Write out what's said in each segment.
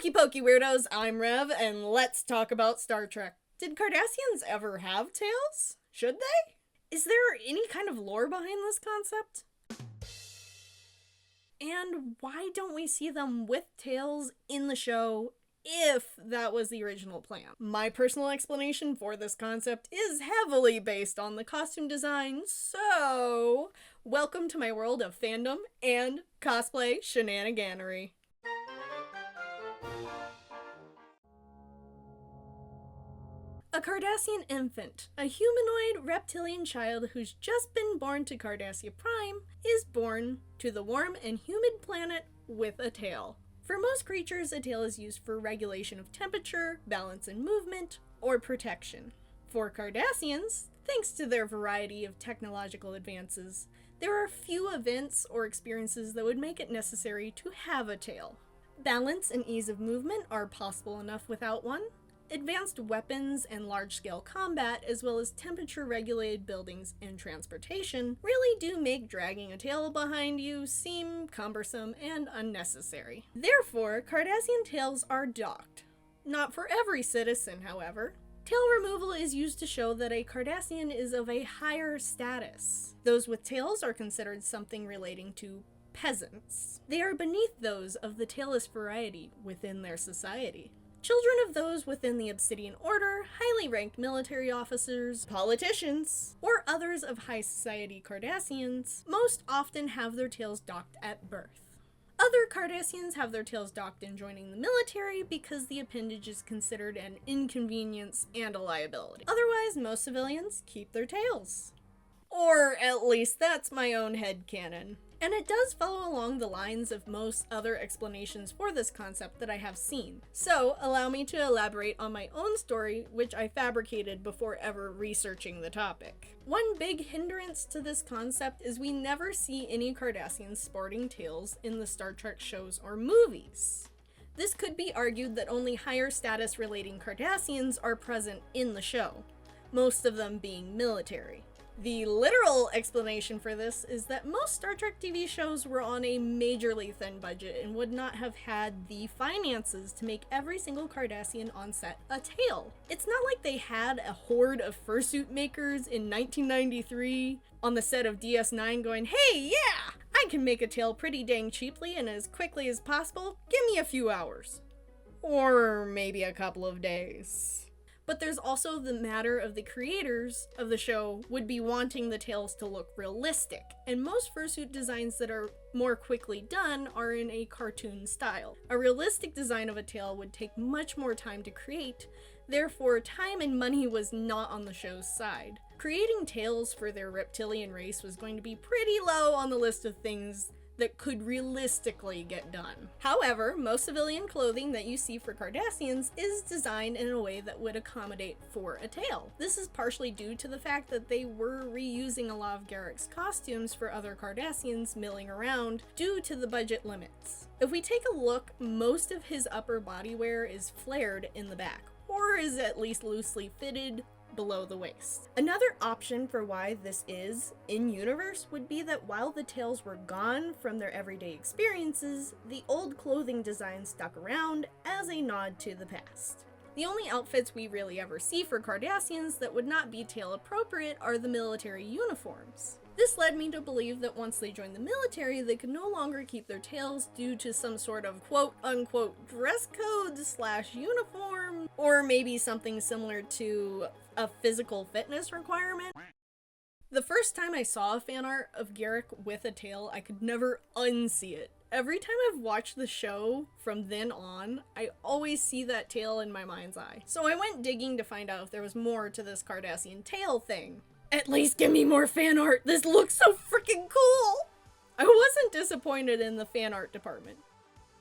Okie pokey weirdos, I'm Rev, and let's talk about Star Trek. Did Cardassians ever have tails? Should they? Is there any kind of lore behind this concept? And why don't we see them with tails in the show if that was the original plan? My personal explanation for this concept is heavily based on the costume design, so welcome to my world of fandom and cosplay shenaniganery. A Cardassian infant, a humanoid reptilian child who's just been born to Cardassia Prime, is born to the warm and humid planet with a tail. For most creatures, a tail is used for regulation of temperature, balance and movement, or protection. For Cardassians, thanks to their variety of technological advances, there are few events or experiences that would make it necessary to have a tail. Balance and ease of movement are possible enough without one. Advanced weapons and large-scale combat, as well as temperature-regulated buildings and transportation, really do make dragging a tail behind you seem cumbersome and unnecessary. Therefore, Cardassian tails are docked. Not for every citizen, however. Tail removal is used to show that a Cardassian is of a higher status. Those with tails are considered something relating to peasants. They are beneath those of the tailless variety within their society. Children of those within the Obsidian Order, highly ranked military officers, politicians, or others of high society Cardassians most often have their tails docked at birth. Other Cardassians have their tails docked in joining the military because the appendage is considered an inconvenience and a liability. Otherwise, most civilians keep their tails. Or at least that's my own headcanon. And it does follow along the lines of most other explanations for this concept that I have seen. So allow me to elaborate on my own story, which I fabricated before ever researching the topic. One big hindrance to this concept is we never see any Cardassians sporting tails in the Star Trek shows or movies. This could be argued that only higher status relating Cardassians are present in the show, most of them being military. The literal explanation for this is that most Star Trek TV shows were on a majorly thin budget and would not have had the finances to make every single Cardassian on set a tail. It's not like they had a horde of fursuit makers in 1993 on the set of DS9 going, "Hey, yeah, I can make a tail pretty dang cheaply and as quickly as possible. Give me a few hours." Or maybe a couple of days. But there's also the matter of the creators of the show would be wanting the tails to look realistic, and most fursuit designs that are more quickly done are in a cartoon style. A realistic design of a tail would take much more time to create, therefore time and money was not on the show's side. Creating tails for their reptilian race was going to be pretty low on the list of things that could realistically get done. However, most civilian clothing that you see for Cardassians is designed in a way that would accommodate for a tail. This is partially due to the fact that they were reusing a lot of Garrick's costumes for other Cardassians milling around due to the budget limits. If we take a look, most of his upper body wear is flared in the back, or is at least loosely fitted below the waist. Another option for why this is in-universe would be that while the tails were gone from their everyday experiences, the old clothing design stuck around as a nod to the past. The only outfits we really ever see for Cardassians that would not be tail appropriate are the military uniforms. This led me to believe that once they joined the military, they could no longer keep their tails due to some sort of quote-unquote dress code / uniform, or maybe something similar to a physical fitness requirement. The first time I saw a fan art of Garrick with a tail, I could never unsee it. Every time I've watched the show from then on, I always see that tail in my mind's eye. So I went digging to find out if there was more to this Cardassian tail thing. At least give me more fan art! This looks so freaking cool! I wasn't disappointed in the fan art department.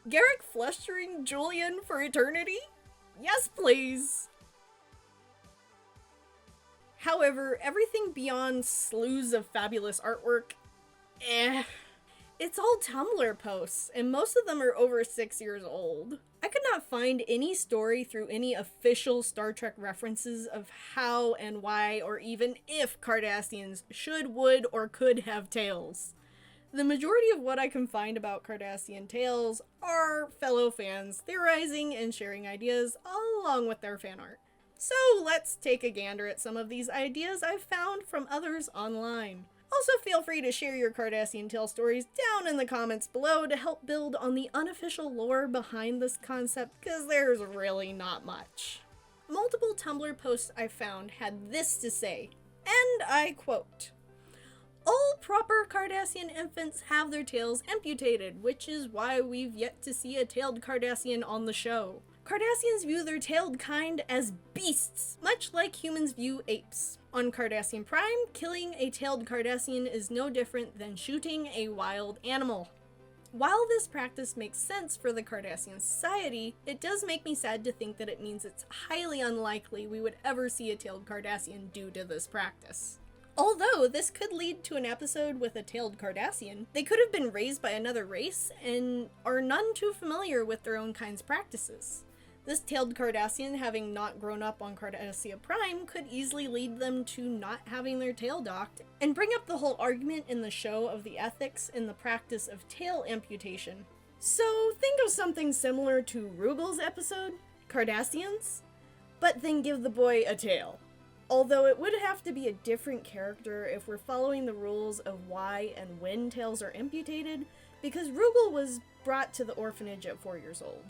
Garrick flustering Julian for eternity? Yes, please! However, everything beyond slews of fabulous artwork, it's all Tumblr posts, and most of them are over 6 years old. I could not find any story through any official Star Trek references of how and why or even if Cardassians should, would, or could have tails. The majority of what I can find about Kardashian Tails are fellow fans theorizing and sharing ideas along with their fan art. So let's take a gander at some of these ideas I've found from others online. Also, feel free to share your Cardassian Tale stories down in the comments below to help build on the unofficial lore behind this concept, because there's really not much. Multiple Tumblr posts I found had this to say, and I quote, "All proper Cardassian infants have their tails amputated, which is why we've yet to see a tailed Cardassian on the show. Cardassians view their tailed kind as beasts, much like humans view apes. On Cardassian Prime, killing a tailed Cardassian is no different than shooting a wild animal." While this practice makes sense for the Cardassian society, it does make me sad to think that it means it's highly unlikely we would ever see a tailed Cardassian due to this practice. Although this could lead to an episode with a tailed Cardassian, they could have been raised by another race and are none too familiar with their own kind's practices. This tailed Cardassian, having not grown up on Cardassia Prime, could easily lead them to not having their tail docked, and bring up the whole argument in the show of the ethics in the practice of tail amputation. So think of something similar to Rugel's episode, Cardassians, but then give the boy a tail. Although it would have to be a different character if we're following the rules of why and when tails are amputated, because Rugel was brought to the orphanage at 4 years old.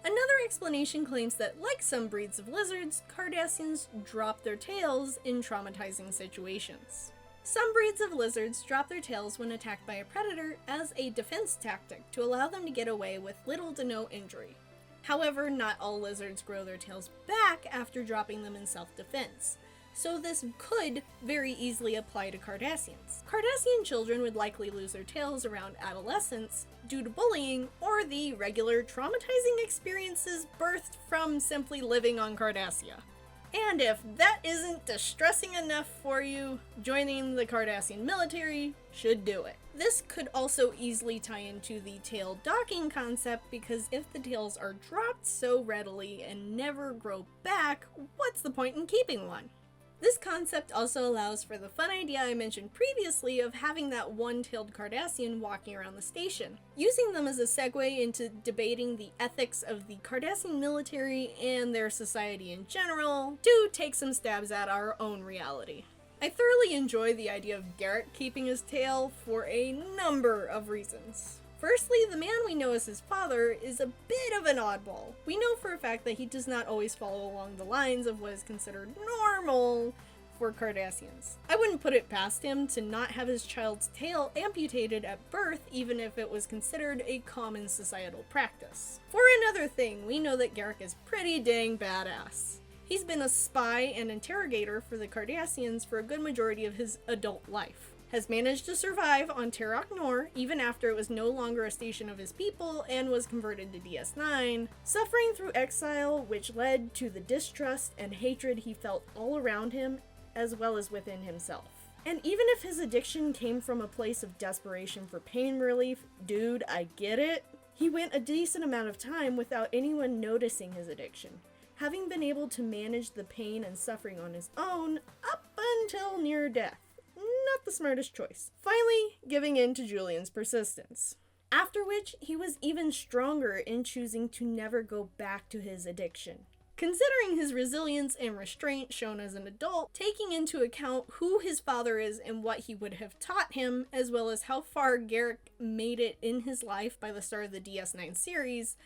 Another explanation claims that, like some breeds of lizards, Cardassians drop their tails in traumatizing situations. Some breeds of lizards drop their tails when attacked by a predator as a defense tactic to allow them to get away with little to no injury. However, not all lizards grow their tails back after dropping them in self-defense, so this could very easily apply to Cardassians. Cardassian children would likely lose their tails around adolescence due to bullying or the regular traumatizing experiences birthed from simply living on Cardassia. And if that isn't distressing enough for you, joining the Cardassian military should do it. This could also easily tie into the tail docking concept, because if the tails are dropped so readily and never grow back, what's the point in keeping one? This concept also allows for the fun idea I mentioned previously of having that one-tailed Cardassian walking around the station, using them as a segue into debating the ethics of the Cardassian military and their society in general, to take some stabs at our own reality. I thoroughly enjoy the idea of Garrick keeping his tail for a number of reasons. Firstly, the man we know as his father is a bit of an oddball. We know for a fact that he does not always follow along the lines of what is considered normal for Cardassians. I wouldn't put it past him to not have his child's tail amputated at birth, even if it was considered a common societal practice. For another thing, we know that Garrick is pretty dang badass. He's been a spy and interrogator for the Cardassians for a good majority of his adult life. Has managed to survive on Terok Nor even after it was no longer a station of his people and was converted to DS9, suffering through exile, which led to the distrust and hatred he felt all around him as well as within himself. And even if his addiction came from a place of desperation for pain relief, dude, I get it, he went a decent amount of time without anyone noticing his addiction, having been able to manage the pain and suffering on his own up until near death. Not the smartest choice. Finally, giving in to Julian's persistence. After which, he was even stronger in choosing to never go back to his addiction. Considering his resilience and restraint shown as an adult, taking into account who his father is and what he would have taught him, as well as how far Garrick made it in his life by the start of the DS9 series,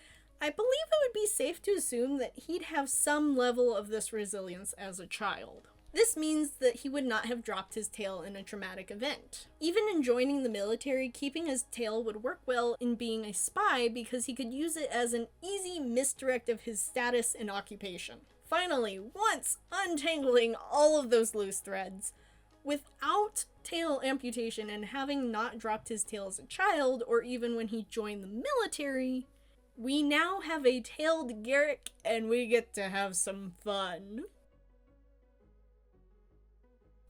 I believe it would be safe to assume that he'd have some level of this resilience as a child. This means that he would not have dropped his tail in a traumatic event. Even in joining the military, keeping his tail would work well in being a spy because he could use it as an easy misdirect of his status and occupation. Finally, once untangling all of those loose threads, without tail amputation and having not dropped his tail as a child or even when he joined the military, we now have a tailed Garrick and we get to have some fun.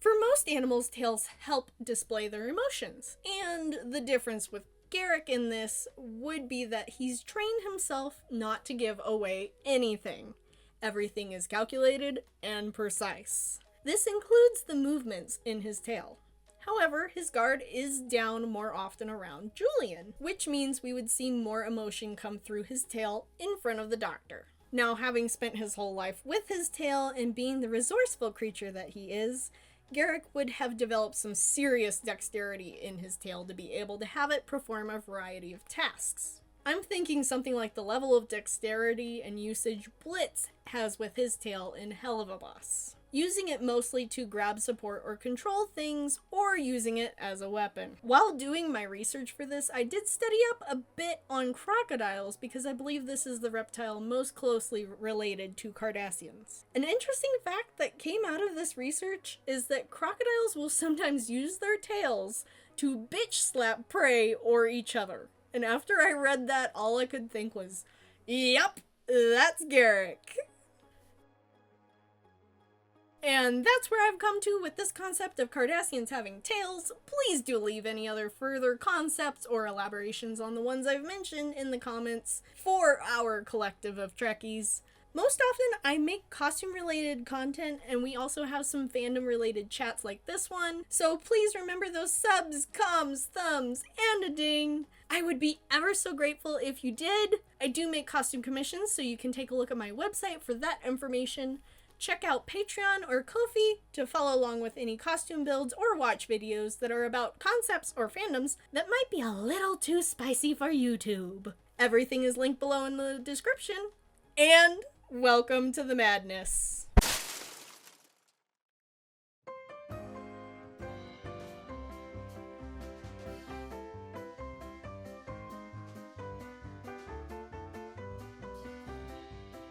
For most animals, tails help display their emotions, and the difference with Garrick in this would be that he's trained himself not to give away anything. Everything is calculated and precise. This includes the movements in his tail. However, his guard is down more often around Julian, which means we would see more emotion come through his tail in front of the Doctor. Now, having spent his whole life with his tail and being the resourceful creature that he is, Garak would have developed some serious dexterity in his tail to be able to have it perform a variety of tasks. I'm thinking something like the level of dexterity and usage Blitz has with his tail in Hell of a Boss, using it mostly to grab support or control things, or using it as a weapon. While doing my research for this, I did study up a bit on crocodiles because I believe this is the reptile most closely related to Cardassians. An interesting fact that came out of this research is that crocodiles will sometimes use their tails to bitch slap prey or each other. And after I read that, all I could think was, yep, that's Garak. And that's where I've come to with this concept of Cardassians having tails. Please do leave any other further concepts or elaborations on the ones I've mentioned in the comments for our collective of Trekkies. Most often, I make costume-related content, and we also have some fandom-related chats like this one, so please remember those subs, comms, thumbs, and a ding. I would be ever so grateful if you did. I do make costume commissions, so you can take a look at my website for that information. Check out Patreon or Ko-fi to follow along with any costume builds or watch videos that are about concepts or fandoms that might be a little too spicy for YouTube. Everything is linked below in the description. And welcome to the madness.